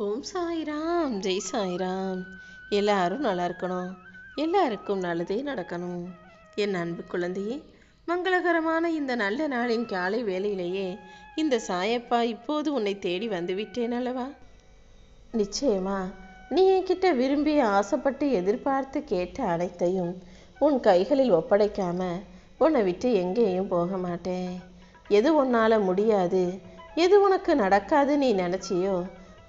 ஓம் சாய்ராம், ஜெய் சாய்ராம். எல்லாரும் நல்லா இருக்கணும், எல்லாருக்கும் நல்லதே நடக்கணும். என் அன்பு குழந்தையே, மங்களகரமான இந்த நல்ல நாளின் காலை வேளையிலேயே இந்த சாயப்பா இப்போது உன்னை தேடி வந்து விட்டேன் அல்லவா? நிச்சயமா நீ என்கிட்ட விரும்பி ஆசைப்பட்டு எதிர்பார்த்து கேட்ட அனைத்தையும் உன் கைகளில் ஒப்படைக்காம உன்னை விட்டு எங்கேயும் போக மாட்டேன். எது உன்னால் முடியாது, எது உனக்கு நடக்காது நீ நினச்சியோ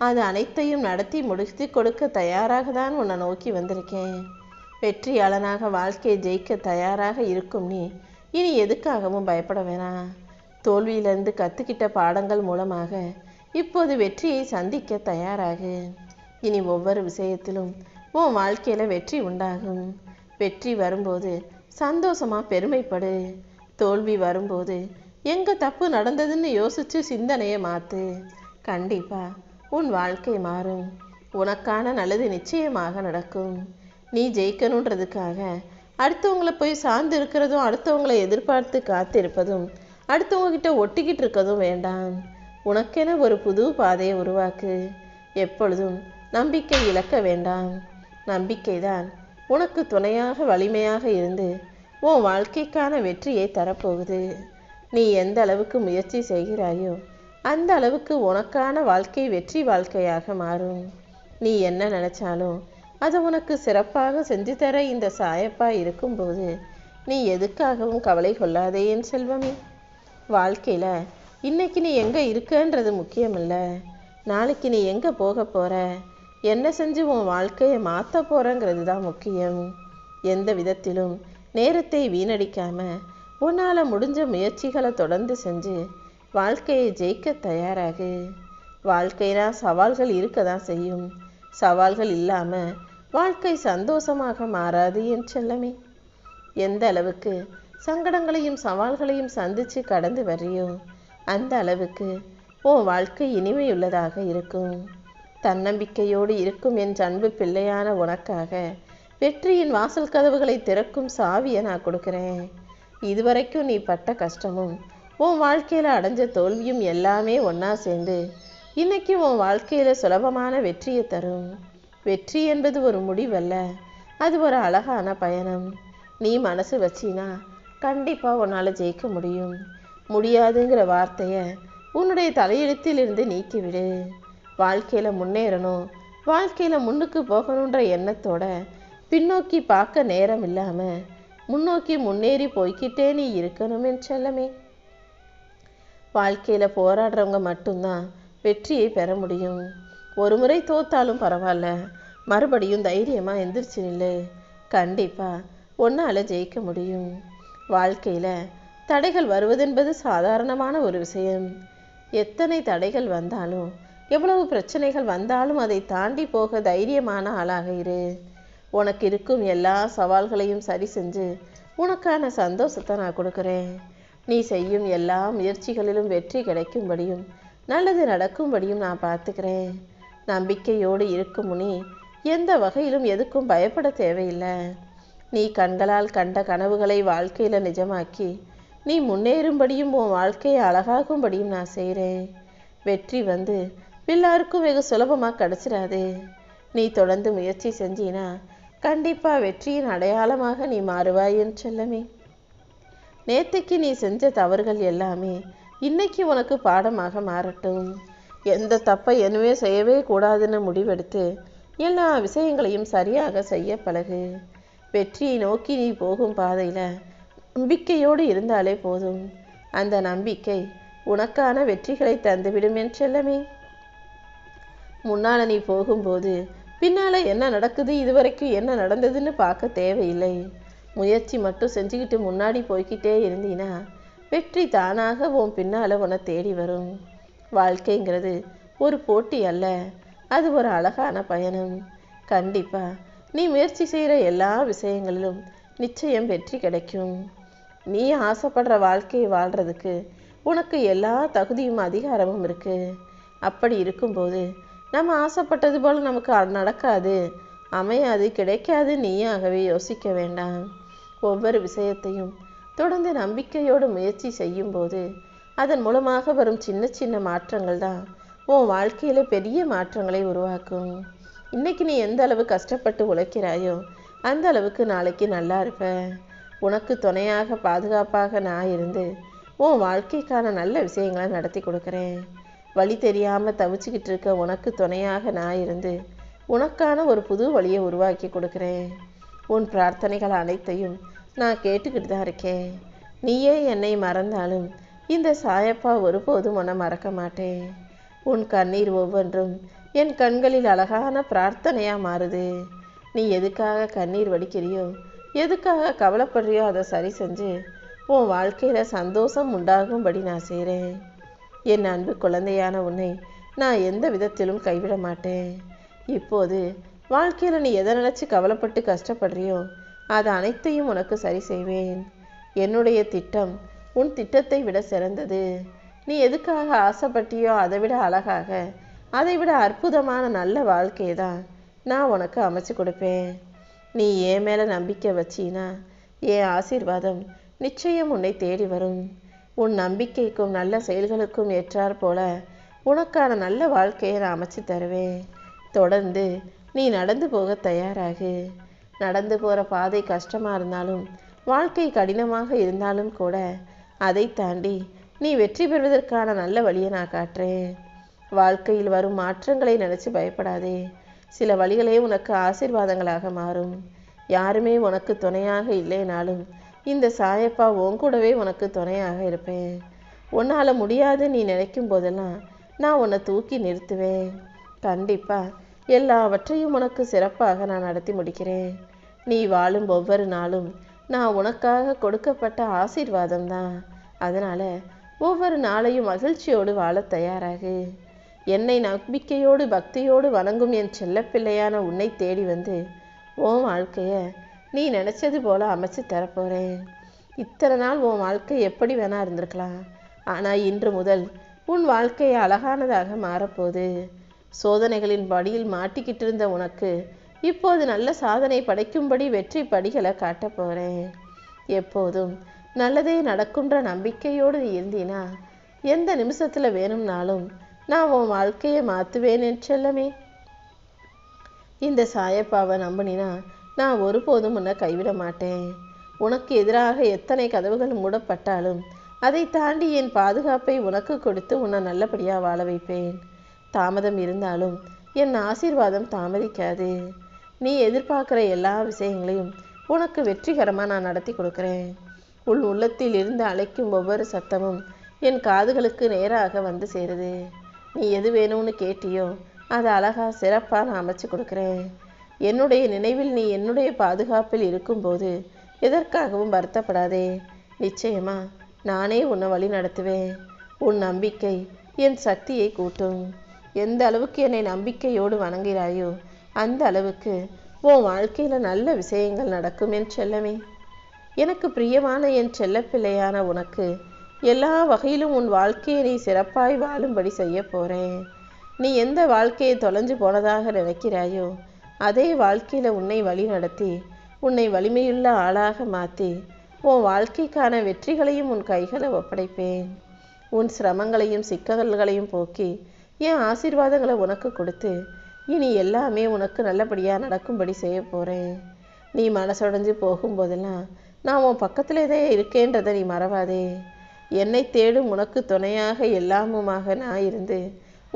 அது அனைத்தையும் நடத்தி முடித்து கொடுக்க தயாராக தான் உன்னை நோக்கி வந்திருக்கேன். வெற்றியாளனாக வாழ்க்கையை ஜெயிக்க தயாராக இருக்கும் நீ இனி எதுக்காகவும் பயப்பட வேணாம். தோல்வியிலிருந்து கற்றுக்கிட்ட பாடங்கள் மூலமாக இப்போது வெற்றியை சந்திக்க தயாராகு. இனி ஒவ்வொரு விஷயத்திலும் உன் வாழ்க்கையில் வெற்றி உண்டாகும். வெற்றி வரும்போது சந்தோஷமாக பெருமைப்படு. தோல்வி வரும்போது எங்கே தப்பு நடந்ததுன்னு யோசித்து சிந்தனையை மாற்று. கண்டிப்பாக உன் வாழ்க்கை மாறும். உனக்கான நல்லது நிச்சயமாக நடக்கும். நீ ஜெயிக்கணுன்றதுக்காக அடுத்தவங்களை போய் சார்ந்து இருக்கிறதும், அடுத்தவங்களை எதிர்பார்த்து காத்திருப்பதும், அடுத்தவங்ககிட்ட ஒட்டிக்கிட்டு இருக்கதும் வேண்டாம். உனக்கென ஒரு புது பாதையை உருவாக்கு. எப்பொழுதும் நம்பிக்கை இழக்க வேண்டாம். நம்பிக்கைதான் உனக்கு துணையாக வலிமையாக இருந்து உன் வாழ்க்கைக்கான வெற்றியை தரப்போகுது. நீ எந்த அளவுக்கு முயற்சி செய்கிறாயோ அந்த அளவுக்கு உனக்கான வாழ்க்கை வெற்றி வாழ்க்கையாக மாறும். நீ என்ன நினைச்சாலும் அதை உனக்கு சிறப்பாக செஞ்சு தர இந்த சாயப்பா இருக்கும்போது நீ எதுக்காகவும் கவலை கொள்ளாதே என் செல்வமே. வாழ்க்கையில் இன்னைக்கு நீ எங்கே இருக்கன்றது முக்கியமில்லை, நாளைக்கு நீ எங்கே போக போகிற, என்ன செஞ்சு உன் வாழ்க்கையை மாற்ற போகிறங்கிறது தான் முக்கியம். எந்த விதத்திலும் நேரத்தை வீணடிக்காம உன்னால் முடிஞ்ச முயற்சிகளை தொடர்ந்து செஞ்சு வாழ்க்கையை ஜெயிக்க தயாராகு. வாழ்க்கைனா சவால்கள் இருக்க தான் செய்யும். சவால்கள் இல்லாமல் வாழ்க்கை சந்தோஷமாக மாறாது என் செல்லமே. எந்த அளவுக்கு சங்கடங்களையும் சவால்களையும் சந்தித்து கடந்து வரையோ அந்த அளவுக்கு உன் வாழ்க்கை இனிமையுள்ளதாக இருக்கும். தன்னம்பிக்கையோடு இருக்கும் என் அன்பு பிள்ளையான உனக்காக வெற்றியின் வாசல் கதவுகளை திறக்கும் சாவியை நான் கொடுக்குறேன். இதுவரைக்கும் நீ பட்ட கஷ்டமும் உன் வாழ்க்கையில் அடைஞ்ச தோல்வியும் எல்லாமே ஒன்றா சேர்ந்து இன்னைக்கு உன் வாழ்க்கையில் சுலபமான வெற்றியை தரும். வெற்றி என்பது ஒரு முடிவல்ல, அது ஒரு அழகான பயணம். நீ மனசு வச்சினா கண்டிப்பாக உன்னால் ஜெயிக்க முடியும். முடியாதுங்கிற வார்த்தையை உன்னுடைய தலையெழுத்திலிருந்து நீக்கிவிடு. வாழ்க்கையில் முன்னேறணும், வாழ்க்கையில் முன்னுக்கு போகணுன்ற எண்ணத்தோட பின்னோக்கி பார்க்க நேரம் இல்லாமல் முன்னோக்கி முன்னேறி போய்கிட்டே நீ இருக்கணும் என் செல்லமே. வாழ்க்கையில் போராடுறவங்க மட்டும்தான் வெற்றியை பெற முடியும். ஒரு முறை தோத்தாலும் பரவாயில்ல, மறுபடியும் தைரியமாக எந்திரிச்சு நில்லு. கண்டிப்பாக ஒன்றால் ஜெயிக்க முடியும். வாழ்க்கையில் தடைகள் வருவதென்பது சாதாரணமான ஒரு விஷயம். எத்தனை தடைகள் வந்தாலும், எவ்வளவு பிரச்சனைகள் வந்தாலும் அதை தாண்டி போக தைரியமான ஆளாக இரு. உனக்கு இருக்கும் எல்லா சவால்களையும் சரி செஞ்சு உனக்கான சந்தோஷத்தை நான் கொடுக்குறேன். நீ செய்யும் எல்லா முயற்சிகளிலும் வெற்றி கிடைக்கும்படியும் நல்லது நடக்கும்படியும் நான் பார்த்துக்கிறேன். நம்பிக்கையோடு இருக்கும் நீ எந்த வகையிலும் எதுக்கும் பயப்பட தேவையில்லை. நீ கண்களால் கண்ட கனவுகளை வாழ்க்கையில் நிஜமாக்கி நீ முன்னேறும்படியும் உன் வாழ்க்கையை அழகாகும்படியும் நான் செய்கிறேன். வெற்றி வந்து எல்லாருக்கும் வெகு சுலபமாக கிடச்சிடாது. நீ தொடர்ந்து முயற்சி செஞ்சினா கண்டிப்பாக வெற்றியின் அடையாளமாக நீ மாறுவாய் என் செல்லமே. நேற்றைக்கு நீ செஞ்ச தவறுகள் எல்லாமே இன்னைக்கு உனக்கு பாடமாக மாறட்டும். எந்த தப்பை என்னவே செய்யவே கூடாதுன்னு முடிவெடுத்து எல்லா விஷயங்களையும் சரியாக செய்ய பழகு. வெற்றியை நோக்கி நீ போகும் பாதையில் நம்பிக்கையோடு இருந்தாலே போதும். அந்த நம்பிக்கை உனக்கான வெற்றிகளை தந்துவிடும் என் செல்லமே. முன்னால் நீ போகும்போது பின்னால் என்ன நடக்குது, இதுவரைக்கும் என்ன நடந்ததுன்னு பார்க்க தேவையில்லை. முயற்சி மட்டும் செஞ்சுக்கிட்டு முன்னாடி போய்கிட்டே இருந்தீன்னா வெற்றி தானாக உன் பின்னால் உன்னை தேடி வரும். வாழ்க்கைங்கிறது ஒரு போட்டி அல்ல, அது ஒரு அழகான பயணம். கண்டிப்பாக நீ முயற்சி செய்கிற எல்லா விஷயங்களிலும் நிச்சயம் வெற்றி கிடைக்கும். நீ ஆசைப்படுற வாழ்க்கையை வாழ்கிறதுக்கு உனக்கு எல்லா தகுதியும் அதிகாரமும் இருக்குது. அப்படி இருக்கும்போது நம்ம ஆசைப்பட்டது போல் நமக்கு நடக்காது, அமையாது, கிடைக்காது நீயாகவே யோசிக்க வேண்டாம். ஒவ்வொரு விஷயத்தையும் தொடர்ந்து நம்பிக்கையோடு முயற்சி செய்யும்போது அதன் மூலமாக வரும் சின்ன சின்ன மாற்றங்கள் தான் உன் வாழ்க்கையில் பெரிய மாற்றங்களை உருவாக்கும். இன்னைக்கு நீ எந்த அளவு கஷ்டப்பட்டு உழைக்கிறாயோ அந்த அளவுக்கு நாளைக்கு நல்லா இருப்ப. உனக்கு துணையாக பாதுகாப்பாக நான் இருந்து உன் வாழ்க்கைக்கான நல்ல விஷயங்களை நடத்தி கொடுக்குறேன். வழி தெரியாமல் தவிச்சுக்கிட்டு இருக்க உனக்கு துணையாக நான் இருந்து உனக்கான ஒரு புது வழியை உருவாக்கி கொடுக்குறேன். உன் பிரார்த்தனைகள் அனைத்தையும் நான் கேட்டுக்கிட்டு தான் இருக்கேன். நீயே என்னை மறந்தாலும் இந்த சாயப்பா ஒருபோதும் உன்னை மறக்க மாட்டேன். உன் கண்ணீர் ஒவ்வொன்றும் என் கண்களில் அழகான பிரார்த்தனையாக மாறுது. நீ எதுக்காக கண்ணீர் வடிக்கிறியோ, எதுக்காக கவலைப்படுறியோ அதை சரி செஞ்சு உன் வாழ்க்கையில் சந்தோஷம் உண்டாகும்படி நான் செய்கிறேன். என் அன்பு குழந்தையான உன்னை நான் எந்த விதத்திலும் கைவிட மாட்டேன். இப்போது வாழ்க்கையில் நீ எதை நினச்சி கவலைப்பட்டு கஷ்டப்படுறியோ அது அனைத்தையும் உனக்கு சரி செய்வேன். என்னுடைய திட்டம் உன் திட்டத்தை விட சிறந்தது. நீ எதுக்காக ஆசைப்பட்டியோ அதை விட அழகாக, அதை விட அற்புதமான நல்ல வாழ்க்கையை தான் நான் உனக்கு அமைச்சு கொடுப்பேன். நீ என் மேலே நம்பிக்கை வச்சினா என் ஆசீர்வாதம் நிச்சயம் உன்னை தேடி வரும். உன் நம்பிக்கைக்கும் நல்ல செயல்களுக்கும் ஏற்றாற் போல உனக்கான நல்ல வாழ்க்கையை நான் அமைச்சு தருவேன். தொடர்ந்து நீ நடந்து போக தயாராகு. நடந்து போகிற பாதை கஷ்டமாக இருந்தாலும், வாழ்க்கை கடினமாக இருந்தாலும் கூட அதை தாண்டி நீ வெற்றி பெறுவதற்கான நல்ல வழியை நான் காட்டுறேன். வாழ்க்கையில் வரும் மாற்றங்களை நினச்சி பயப்படாதே. சில வழிகளே உனக்கு ஆசீர்வாதங்களாக மாறும். யாருமே உனக்கு துணையாக இல்லைனாலும் இந்த சாயப்பா உன் கூடவே உனக்கு துணையாக இருப்பேன். உன்னால் முடியாது நீ நினைக்கும் போதெல்லாம் நான் உன்னை தூக்கி நிறுத்துவேன். கண்டிப்பாக எல்லாவற்றையும் உனக்கு சிறப்பாக நான் நடத்தி முடிக்கிறேன். நீ வாழும் ஒவ்வொரு நாளும் நான் உனக்காக கொடுக்கப்பட்ட ஆசீர்வாதம் தான். அதனால் ஒவ்வொரு நாளையும் மகிழ்ச்சியோடு வாழ தயாராகு. என்னை நம்பிக்கையோடு பக்தியோடு வணங்கும் என் செல்லப்பிள்ளையான உன்னை தேடி வந்து உன் வாழ்க்கையை நீ நினச்சது போல் அமைச்சு தரப்போகிறேன். இத்தனை நாள் உன் வாழ்க்கை எப்படி வேணா இருந்திருக்கலாம். ஆனால் இன்று முதல் உன் வாழ்க்கை அழகானதாக மாறப்போகுது. சோதனைகளின் படியில் மாட்டிக்கிட்டு இருந்த உனக்கு இப்போது நல்ல சாதனை படைக்கும்படி வெற்றி படிகளை காட்டப் போகிறேன். எப்போதும் நல்லதே நடக்குன்ற நம்பிக்கையோடு நீ இருந்தீனா எந்த நிமிஷத்தில் வேணும்னாலும் நான் உன் வாழ்க்கையை மாற்றுவேன் என் செல்லமே. இந்த சாயப்பாவை நம்பினா நான் ஒருபோதும் உன்னை கைவிட மாட்டேன். உனக்கு எதிராக எத்தனை கதவுகள் மூடப்பட்டாலும் அதை தாண்டி என் பாதுகாப்பை உனக்கு கொடுத்து உன்னை நல்லபடியாக வாழ வைப்பேன். தாமதம் இருந்தாலும் என் ஆசீர்வாதம் தாமதிக்காது. நீ எதிர்பார்க்குற எல்லா விஷயங்களையும் உனக்கு வெற்றிகரமாக நான் நடத்தி கொடுக்குறேன். உள் உள்ளத்தில் இருந்து அழைக்கும் ஒவ்வொரு சத்தமும் என் காதுகளுக்கு நேராக வந்து சேருது. நீ எது வேணும்னு கேட்டியோ அதை அழகாக சிறப்பாக நான் அமைச்சு கொடுக்குறேன். என்னுடைய நினைவில் நீ என்னுடைய பாதுகாப்பில் இருக்கும்போது எதற்காகவும் வருத்தப்படாதே. நிச்சயமா நானே உன்னை வழி நடத்துவேன். உன் நம்பிக்கை என் சக்தியை கூட்டும். எந்த அளவுக்கு என்னை நம்பிக்கையோடு வணங்குகிறாயோ அந்த அளவுக்கு உன் வாழ்க்கையில் நல்ல விஷயங்கள் நடக்கும் என் செல்லமே. எனக்கு பிரியமான என் செல்லப்பிள்ளையான உனக்கு எல்லா வகையிலும் உன் வாழ்க்கையை நீ சிறப்பாய் வாழும்படி செய்ய போகிறேன். நீ எந்த வாழ்க்கையை தொலைஞ்சு போனதாக நினைக்கிறாயோ அதே வாழ்க்கையில் உன்னை வழி நடத்தி உன்னை வலிமையுள்ள ஆளாக மாற்றி உன் வாழ்க்கைக்கான வெற்றிகளையும் உன் கைகளை ஒப்படைப்பேன். உன் சிரமங்களையும் சிக்கல்களையும் போக்கி என் ஆசீர்வாதங்களை உனக்கு கொடுத்து இனி எல்லாமே உனக்கு நல்லபடியாக நடக்கும்படி செய்ய போகிறேன். நீ மனசுடைஞ்சு போகும்போதெல்லாம் நான் உன் பக்கத்திலே தான் இருக்கேன்றதை நீ மறவாதே. என்னை தேடும் உனக்கு துணையாக எல்லாமுமாக நான் இருந்து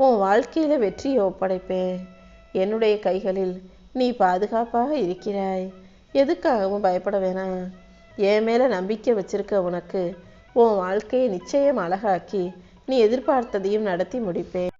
உன் வாழ்க்கையில் வெற்றியை ஒப்படைப்பேன். என்னுடைய கைகளில் நீ பாதுகாப்பாக இருக்கிறாய். எதுக்காகவும் பயப்பட வேணாம். என் மேலே நம்பிக்கை வச்சிருக்க உனக்கு உன் வாழ்க்கையை நிச்சயம் அழகாக்கி நீ எதிர்பார்த்ததையும் நடத்தி முடிப்பேன்.